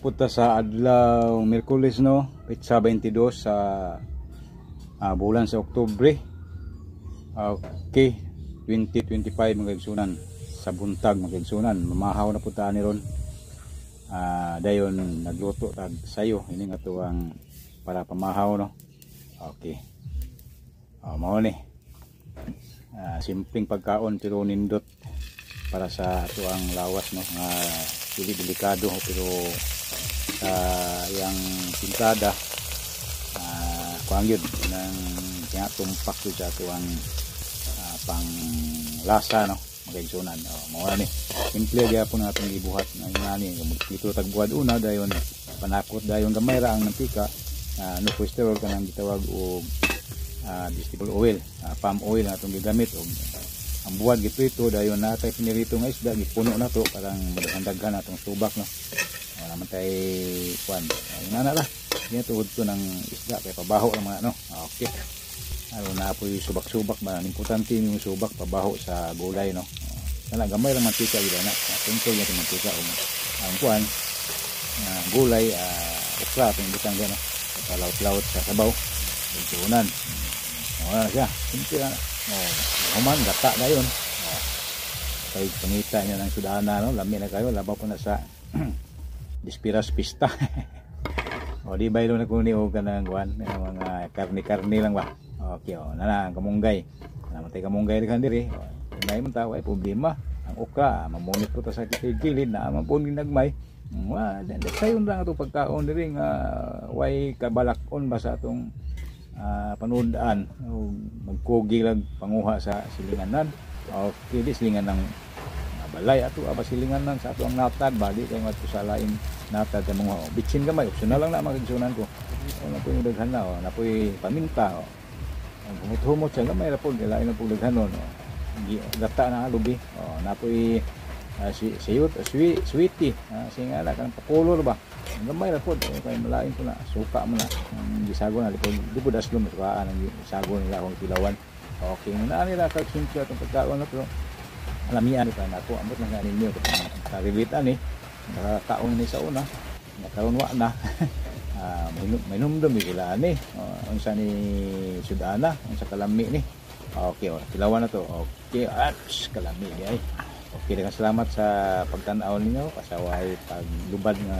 Punta sa adlaw Miyerkules no, petsa 22 sa bulan sa Oktubre. Okay, 2025 mga igsunan. Sa buntag mga igsunan, mamahaw na punta ni ron. Dayon nagluto tag sayo ini nga tuwang para pamahaw no. Okay. Mao ni. Simpleng pagkaon pero nindot para sa tuang lawas no. Dili delikado pero yang pintada kuangyod ng tumpak ko sa tuang pang lasa no magaigsunan. Mao ni simple gyapon nga atong gibuhat nga ngani dito tagbuad una dayon panakot dayon gamay ra ang mantika no cholesterol kanang gitawag og vegetable oil, palm oil na atong gigamit og ang buwad giprito dayon natay pinirito nga isda gipuno na to parang madaghan atong subak no. Naman tay kuan ngana ra nya tuod to ng isda kay pabaho ang mga no. Okay, na apoy subak-subak ba importante yung subak pabaho sa gulay no. Kana gamay ra mantika gid na tungkol nga mantika og ang kuan gulay okra atong butang diyan no. Palaut-laut sa sabaw igsunan. Wala siya simple na human gata dayon. Kay pangita niya ng sudana no, lami na kayo labaw po na sa Dispiras pista. Di baylo na kuni og kanang kuan mga karni-karni lang ba. Okay, nana kamunggay. Namatay kamunggay dikan diri. Ngay man ta way problema. Ang okra mamunit ko ta sa kilid na mapun ginagmay. Sayon lang ato pagkaon diri nga way kabalakon ba sa atong panudaan. Magkugi lang panguha sa silinganan. Okay, di silingan ng balay ato silingan nan sa ato ang natad bali kay ngadto sa lain natad sa mga bitsin gamay optional lang na magigsunan ko. Na po yung daghan na napoy paminta ang humot-humot siya gamay ra pud lain na pud daghanon gata na lubi napoy sweetie singala kan pakolor ba gamay ra pud kay malain ko na suka man na gisagon na lipod aslom sukaan ang gisagon nila kung tilawan. Okay na nila kag simple atong pagkaon na to. Alamian pa na ako ambot lang nga ninyo karibitan nakakaon ni sa una nakaroon wa na may numdum sila ni unsa ni sudana unsa kalami ni. Okay tilawan na to. Okay kalami ay okay, salamat sa pagtan-aw ninyo kasaway paglubad nga